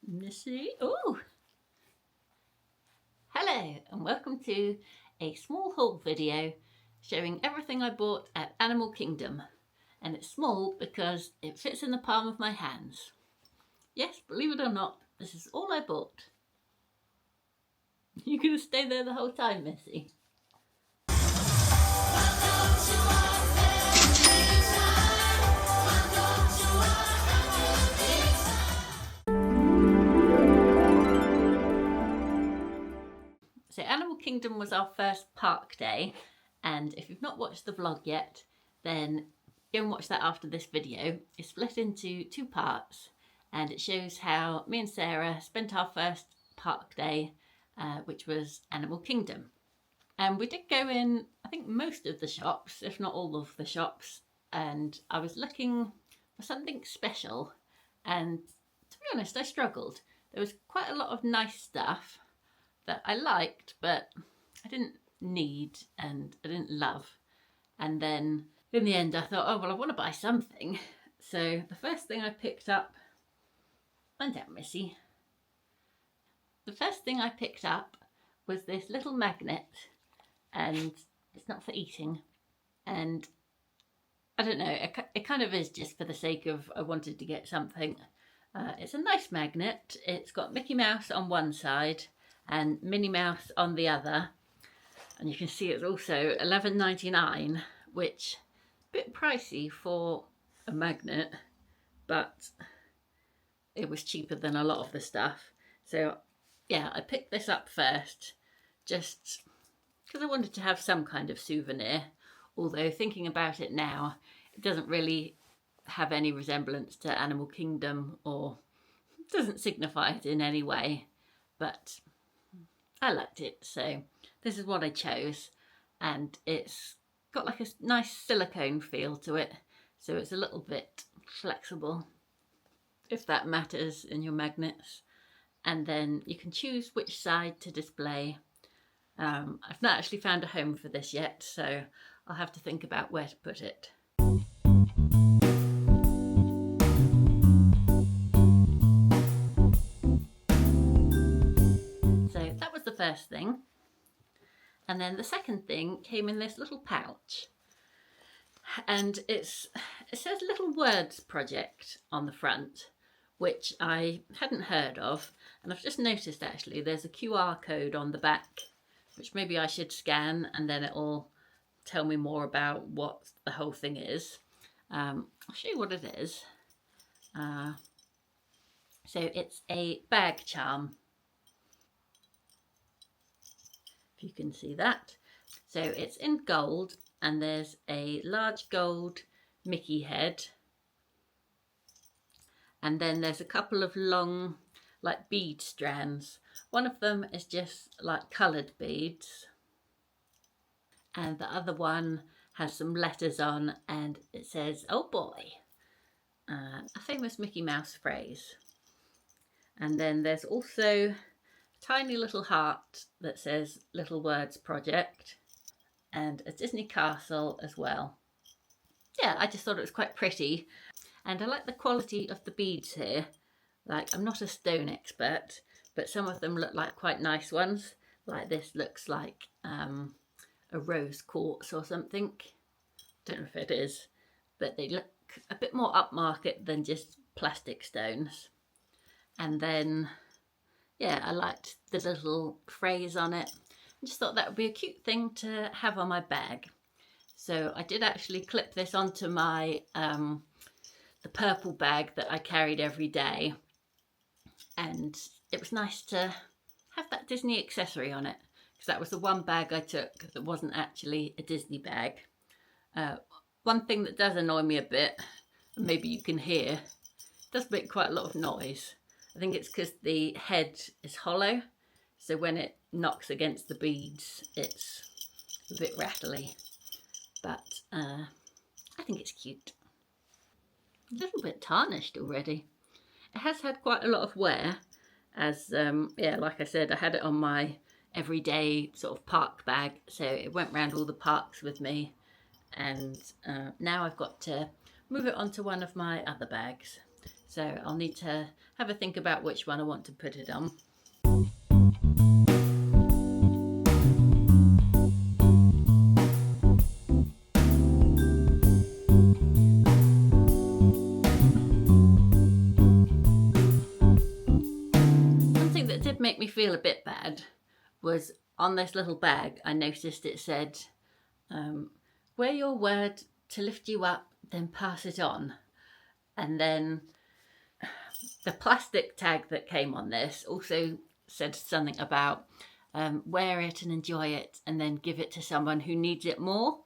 Missy. Oh, hello and welcome to a small haul video showing everything I bought at Animal Kingdom. And it's small because it fits in the palm of my hands. Yes, believe it or not, this is all I bought. You're going to stay there the whole time, Missy? So Animal Kingdom was our first park day, and if you've not watched the vlog yet, then go and watch that after this video. It's split into two parts, and it shows how me and Sarah spent our first park day, which was Animal Kingdom. And we did go in, I think, most of the shops, if not all of the shops, and I was looking for something special, and to be honest, I struggled. There was quite a lot of nice stuff that I liked, but I didn't need and I didn't love. And then in the end I thought, oh well, I want to buy something. So the first thing I picked up, find out, Missy. The first thing I picked up was this little magnet, and it's not for eating, and I don't know, it kind of is just for the sake of I wanted to get something. It's a nice magnet. It's got Mickey Mouse on one side and Minnie Mouse on the other, and you can see it's also $11.99, which a bit pricey for a magnet, but it was cheaper than a lot of the stuff. So yeah, I picked this up first just because I wanted to have some kind of souvenir, although thinking about it now, it doesn't really have any resemblance to Animal Kingdom or doesn't signify it in any way, but I liked it, so this is what I chose. And it's got like a nice silicone feel to it, so it's a little bit flexible, if that matters in your magnets. And then you can choose which side to display. I've not actually found a home for this yet, so I'll have to think about where to put it. First thing, and then the second thing came in this little pouch, and it says Little Words Project on the front, which I hadn't heard of, and I've just noticed actually there's a QR code on the back, which maybe I should scan and then it'll tell me more about what the whole thing is. I'll show you what it is. So it's a bag charm. You can see that. So it's in gold, and there's a large gold Mickey head, and then there's a couple of long like bead strands. One of them is just like coloured beads, and the other one has some letters on, and it says "Oh boy," a famous Mickey Mouse phrase. And then there's also tiny little heart that says Little Words Project, and a Disney castle as well. Yeah, I just thought it was quite pretty, and I like the quality of the beads here. Like, I'm not a stone expert, but some of them look like quite nice ones. Like this looks like a rose quartz or something. Don't know if it is, but they look a bit more upmarket than just plastic stones. And then yeah, I liked the little phrase on it. I just thought that would be a cute thing to have on my bag. So I did actually clip this onto my the purple bag that I carried every day, and it was nice to have that Disney accessory on it, because that was the one bag I took that wasn't actually a Disney bag. One thing that does annoy me a bit, and maybe you can hear, it does make quite a lot of noise. I think it's because the head is hollow, so when it knocks against the beads, it's a bit rattly. But I think it's cute. A little bit tarnished already. It has had quite a lot of wear, as yeah, like I said, I had it on my everyday sort of park bag, so it went round all the parks with me, and now I've got to move it onto one of my other bags. So I'll need to have a think about which one I want to put it on. Something that did make me feel a bit bad was on this little bag. I noticed it said, wear your word to lift you up, then pass it on. And then the plastic tag that came on this also said something about wear it and enjoy it and then give it to someone who needs it more.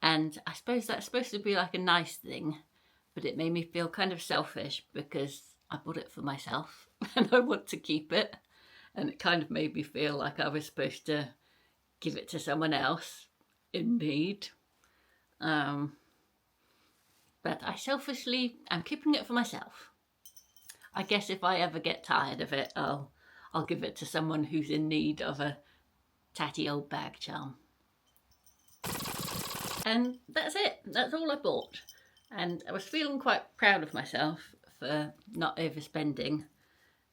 And I suppose that's supposed to be like a nice thing, but it made me feel kind of selfish because I bought it for myself and I want to keep it. And it kind of made me feel like I was supposed to give it to someone else in need. But I selfishly am keeping it for myself. I guess if I ever get tired of it, I'll give it to someone who's in need of a tatty old bag charm. And that's it. That's all I bought. And I was feeling quite proud of myself for not overspending.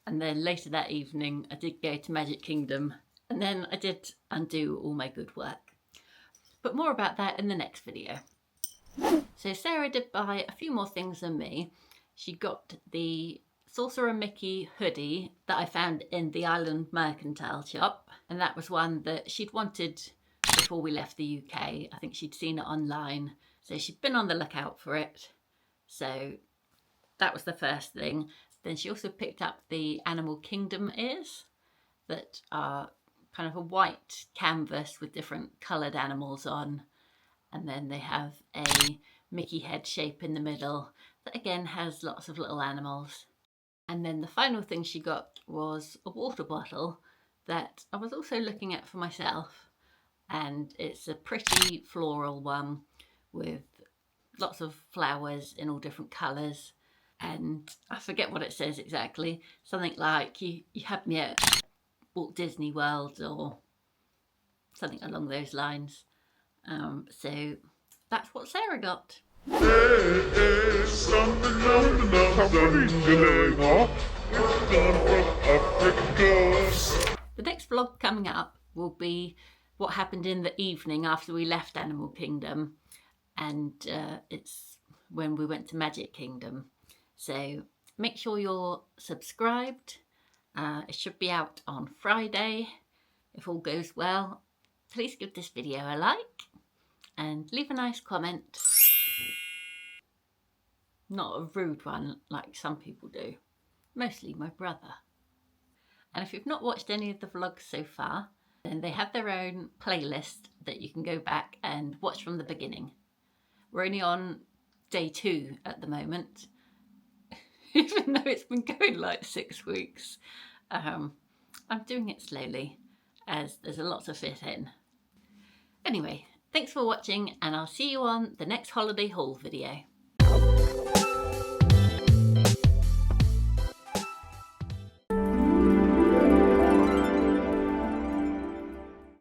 And then later that evening, I did go to Magic Kingdom, and then I did undo all my good work. But more about that in the next video. So Sarah did buy a few more things than me. She got the Sorcerer Mickey hoodie that I found in the Island Mercantile shop, and that was one that she'd wanted before we left the UK. I think she'd seen it online, so she'd been on the lookout for it. So that was the first thing. Then she also picked up the Animal Kingdom ears that are kind of a white canvas with different coloured animals on. And then they have a Mickey head shape in the middle that again has lots of little animals. And then the final thing she got was a water bottle that I was also looking at for myself. And it's a pretty floral one with lots of flowers in all different colours. And I forget what it says exactly. Something like, you had me at Walt Disney World or something along those lines. So that's what Sarah got. The next vlog coming up will be what happened in the evening after we left Animal Kingdom. And it's when we went to Magic Kingdom. So make sure you're subscribed. It should be out on Friday. If all goes well, please give this video a like and leave a nice comment. Not a rude one like some people do. Mostly my brother. And if you've not watched any of the vlogs so far, then they have their own playlist that you can go back and watch from the beginning. We're only on day 2 at the moment. Even though it's been going like 6 weeks. I'm doing it slowly as there's a lot to fit in. Anyway, thanks for watching and I'll see you on the next holiday haul video.